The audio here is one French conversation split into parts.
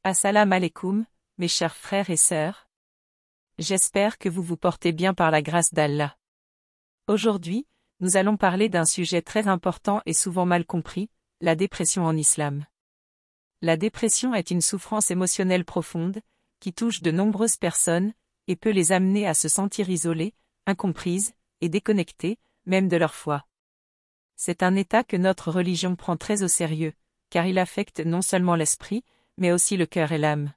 Assalamu alaikum, mes chers frères et sœurs. J'espère que vous vous portez bien par la grâce d'Allah. Aujourd'hui, nous allons parler d'un sujet très important et souvent mal compris, la dépression en islam. La dépression est une souffrance émotionnelle profonde, qui touche de nombreuses personnes, et peut les amener à se sentir isolées, incomprises, et déconnectées, même de leur foi. C'est un état que notre religion prend très au sérieux, car il affecte non seulement l'esprit, mais aussi le cœur et l'âme.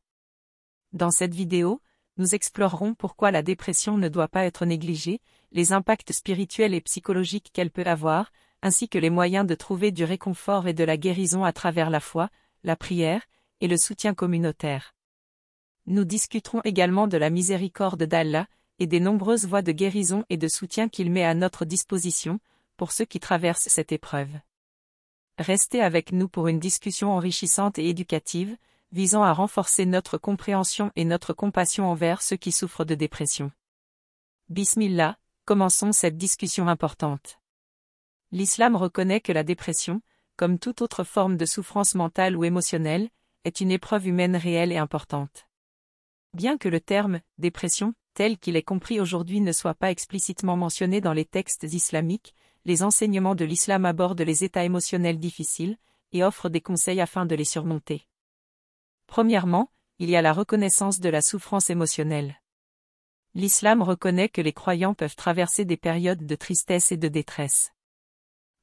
Dans cette vidéo, nous explorerons pourquoi la dépression ne doit pas être négligée, les impacts spirituels et psychologiques qu'elle peut avoir, ainsi que les moyens de trouver du réconfort et de la guérison à travers la foi, la prière, et le soutien communautaire. Nous discuterons également de la miséricorde d'Allah, et des nombreuses voies de guérison et de soutien qu'il met à notre disposition, pour ceux qui traversent cette épreuve. Restez avec nous pour une discussion enrichissante et éducative, visant à renforcer notre compréhension et notre compassion envers ceux qui souffrent de dépression. Bismillah, commençons cette discussion importante. L'islam reconnaît que la dépression, comme toute autre forme de souffrance mentale ou émotionnelle, est une épreuve humaine réelle et importante. Bien que le terme « dépression » tel qu'il est compris aujourd'hui ne soit pas explicitement mentionné dans les textes islamiques, les enseignements de l'islam abordent les états émotionnels difficiles, et offrent des conseils afin de les surmonter. Premièrement, il y a la reconnaissance de la souffrance émotionnelle. L'islam reconnaît que les croyants peuvent traverser des périodes de tristesse et de détresse.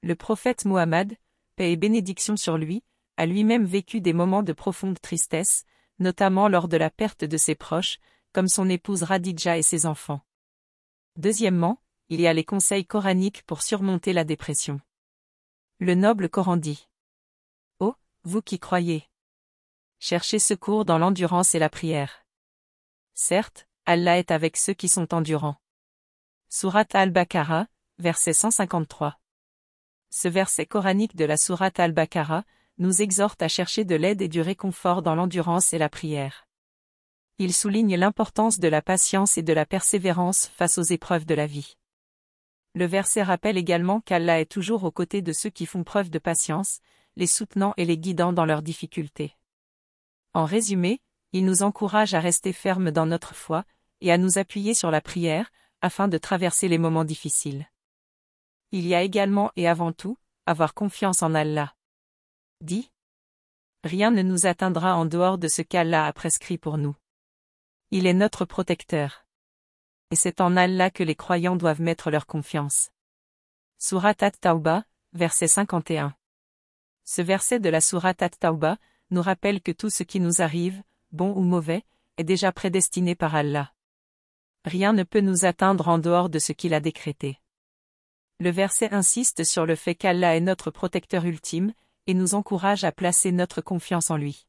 Le prophète Muhammad, paix et bénédiction sur lui, a lui-même vécu des moments de profonde tristesse, notamment lors de la perte de ses proches, comme son épouse Khadija et ses enfants. Deuxièmement, il y a les conseils coraniques pour surmonter la dépression. Le noble Coran dit : « Ô, vous qui croyez, cherchez secours dans l'endurance et la prière. Certes, Allah est avec ceux qui sont endurants. » Sourate Al-Baqarah, verset 153. Ce verset coranique de la sourate Al-Baqarah nous exhorte à chercher de l'aide et du réconfort dans l'endurance et la prière. Il souligne l'importance de la patience et de la persévérance face aux épreuves de la vie. Le verset rappelle également qu'Allah est toujours aux côtés de ceux qui font preuve de patience, les soutenant et les guidant dans leurs difficultés. En résumé, il nous encourage à rester fermes dans notre foi, et à nous appuyer sur la prière, afin de traverser les moments difficiles. Il y a également et avant tout, avoir confiance en Allah. Dit : rien ne nous atteindra en dehors de ce qu'Allah a prescrit pour nous. Il est notre protecteur. Et c'est en Allah que les croyants doivent mettre leur confiance. Sourate At-Tawbah, verset 51. Ce verset de la sourate At-Tawbah nous rappelle que tout ce qui nous arrive, bon ou mauvais, est déjà prédestiné par Allah. Rien ne peut nous atteindre en dehors de ce qu'il a décrété. Le verset insiste sur le fait qu'Allah est notre protecteur ultime, et nous encourage à placer notre confiance en lui.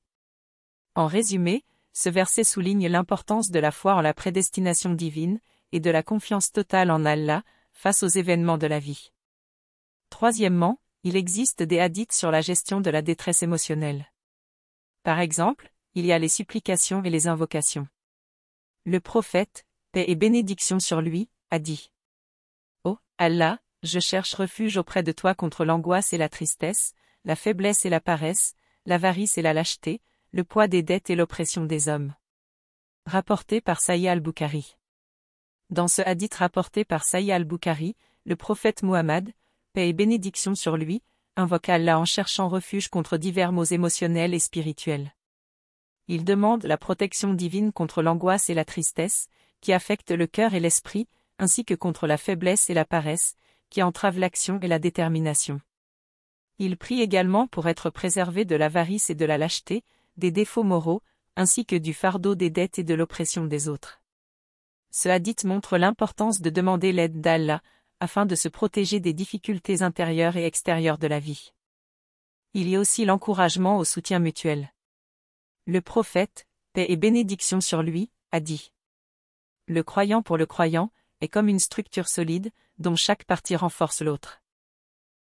En résumé, ce verset souligne l'importance de la foi en la prédestination divine, et de la confiance totale en Allah, face aux événements de la vie. Troisièmement, il existe des hadiths sur la gestion de la détresse émotionnelle. Par exemple, il y a les supplications et les invocations. Le prophète, paix et bénédiction sur lui, a dit : « Ô Allah, je cherche refuge auprès de toi contre l'angoisse et la tristesse, la faiblesse et la paresse, l'avarice et la lâcheté, le poids des dettes et l'oppression des hommes. » Rapporté par Sahih al-Bukhari. Dans ce hadith rapporté par Sahih al-Bukhari, le prophète Muhammad, paix et bénédiction sur lui, invoque Allah en cherchant refuge contre divers maux émotionnels et spirituels. Il demande la protection divine contre l'angoisse et la tristesse, qui affectent le cœur et l'esprit, ainsi que contre la faiblesse et la paresse, qui entravent l'action et la détermination. Il prie également pour être préservé de l'avarice et de la lâcheté, des défauts moraux, ainsi que du fardeau des dettes et de l'oppression des autres. Ce hadith montre l'importance de demander l'aide d'Allah, afin de se protéger des difficultés intérieures et extérieures de la vie. Il y a aussi l'encouragement au soutien mutuel. Le prophète, paix et bénédiction sur lui, a dit : « Le croyant pour le croyant, est comme une structure solide, dont chaque partie renforce l'autre. »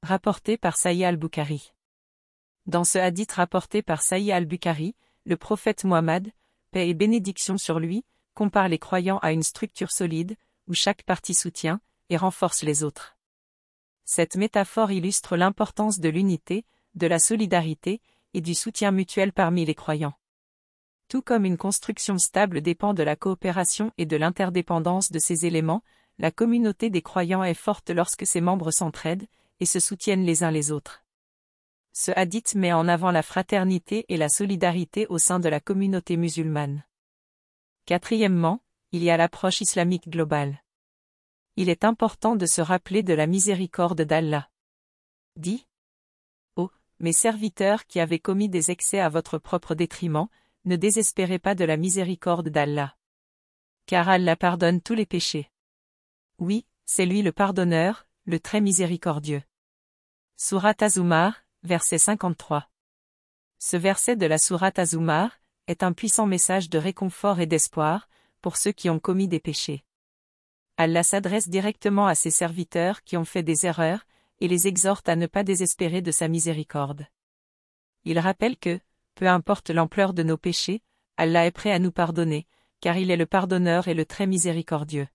Rapporté par Sahih al-Bukhari. Dans ce hadith rapporté par Sahih al-Bukhari, le prophète Muhammad, paix et bénédiction sur lui, compare les croyants à une structure solide, où chaque partie soutient et renforce les autres. Cette métaphore illustre l'importance de l'unité, de la solidarité et du soutien mutuel parmi les croyants. Tout comme une construction stable dépend de la coopération et de l'interdépendance de ses éléments, la communauté des croyants est forte lorsque ses membres s'entraident et se soutiennent les uns les autres. Ce hadith met en avant la fraternité et la solidarité au sein de la communauté musulmane. Quatrièmement, il y a l'approche islamique globale. Il est important de se rappeler de la miséricorde d'Allah. Dit: Ô, mes serviteurs qui avez commis des excès à votre propre détriment, ne désespérez pas de la miséricorde d'Allah. Car Allah pardonne tous les péchés. Oui, c'est lui le pardonneur, le très miséricordieux. Sourate Az-Zumar, verset 53. Ce verset de la sourate Az-Zumar est un puissant message de réconfort et d'espoir pour ceux qui ont commis des péchés. Allah s'adresse directement à ses serviteurs qui ont fait des erreurs et les exhorte à ne pas désespérer de sa miséricorde. Il rappelle que, peu importe l'ampleur de nos péchés, Allah est prêt à nous pardonner, car il est le pardonneur et le très miséricordieux.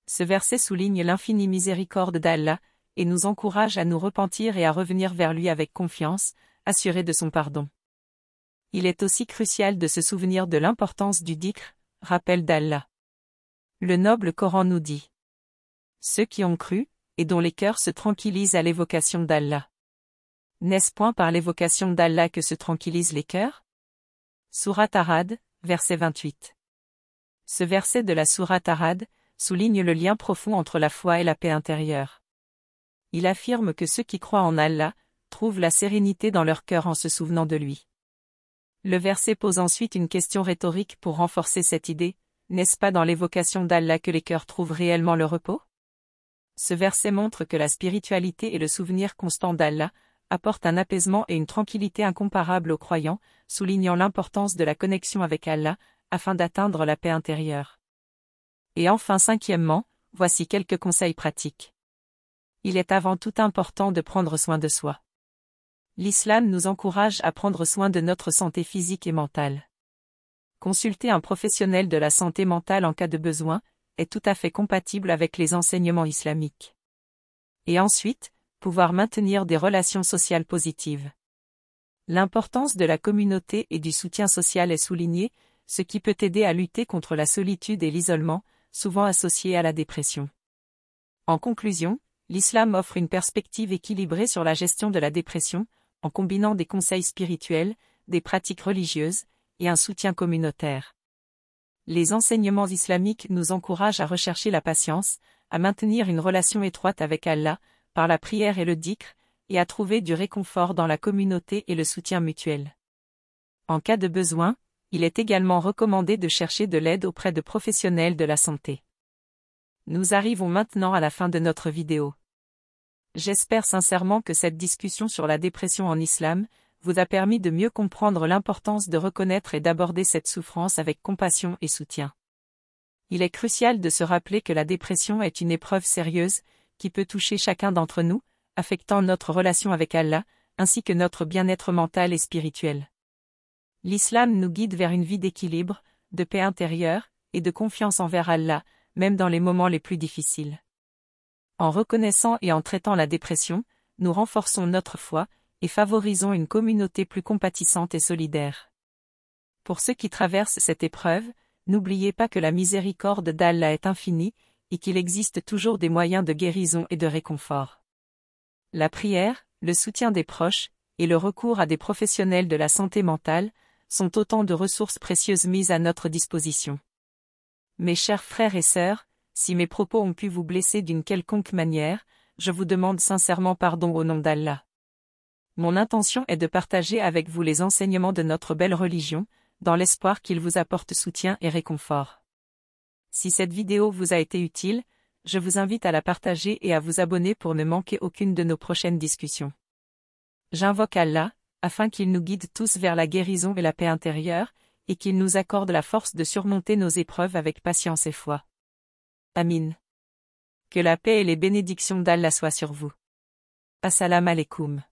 Ce verset souligne l'infinie miséricorde d'Allah et nous encourage à nous repentir et à revenir vers lui avec confiance, assurés de son pardon. Il est aussi crucial de se souvenir de l'importance du dhikr, rappel d'Allah. Le noble Coran nous dit: ceux qui ont cru, et dont les cœurs se tranquillisent à l'évocation d'Allah. N'est-ce point par l'évocation d'Allah que se tranquillisent les cœurs? Sourate Ar-Ra'd, verset 28. Ce verset de la sourate Ar-Ra'd souligne le lien profond entre la foi et la paix intérieure. Il affirme que ceux qui croient en Allah trouvent la sérénité dans leur cœur en se souvenant de lui. Le verset pose ensuite une question rhétorique pour renforcer cette idée: n'est-ce pas dans l'évocation d'Allah que les cœurs trouvent réellement le repos? Ce verset montre que la spiritualité et le souvenir constant d'Allah apportent un apaisement et une tranquillité incomparables aux croyants, soulignant l'importance de la connexion avec Allah, afin d'atteindre la paix intérieure. Et enfin, cinquièmement, voici quelques conseils pratiques. Il est avant tout important de prendre soin de soi. L'islam nous encourage à prendre soin de notre santé physique et mentale. Consulter un professionnel de la santé mentale en cas de besoin est tout à fait compatible avec les enseignements islamiques. Et ensuite, pouvoir maintenir des relations sociales positives. L'importance de la communauté et du soutien social est soulignée, ce qui peut aider à lutter contre la solitude et l'isolement, souvent associés à la dépression. En conclusion, l'islam offre une perspective équilibrée sur la gestion de la dépression, en combinant des conseils spirituels, des pratiques religieuses, et un soutien communautaire. Les enseignements islamiques nous encouragent à rechercher la patience, à maintenir une relation étroite avec Allah, par la prière et le dhikr, et à trouver du réconfort dans la communauté et le soutien mutuel. En cas de besoin, il est également recommandé de chercher de l'aide auprès de professionnels de la santé. Nous arrivons maintenant à la fin de notre vidéo. J'espère sincèrement que cette discussion sur la dépression en islam vous a permis de mieux comprendre l'importance de reconnaître et d'aborder cette souffrance avec compassion et soutien. Il est crucial de se rappeler que la dépression est une épreuve sérieuse, qui peut toucher chacun d'entre nous, affectant notre relation avec Allah, ainsi que notre bien-être mental et spirituel. L'islam nous guide vers une vie d'équilibre, de paix intérieure, et de confiance envers Allah, même dans les moments les plus difficiles. En reconnaissant et en traitant la dépression, nous renforçons notre foi, et favorisons une communauté plus compatissante et solidaire. Pour ceux qui traversent cette épreuve, n'oubliez pas que la miséricorde d'Allah est infinie, et qu'il existe toujours des moyens de guérison et de réconfort. La prière, le soutien des proches, et le recours à des professionnels de la santé mentale, sont autant de ressources précieuses mises à notre disposition. Mes chers frères et sœurs, si mes propos ont pu vous blesser d'une quelconque manière, je vous demande sincèrement pardon au nom d'Allah. Mon intention est de partager avec vous les enseignements de notre belle religion, dans l'espoir qu'ils vous apportent soutien et réconfort. Si cette vidéo vous a été utile, je vous invite à la partager et à vous abonner pour ne manquer aucune de nos prochaines discussions. J'invoque Allah, afin qu'il nous guide tous vers la guérison et la paix intérieure, et qu'il nous accorde la force de surmonter nos épreuves avec patience et foi. Amin. Que la paix et les bénédictions d'Allah soient sur vous. Assalamu alaikum.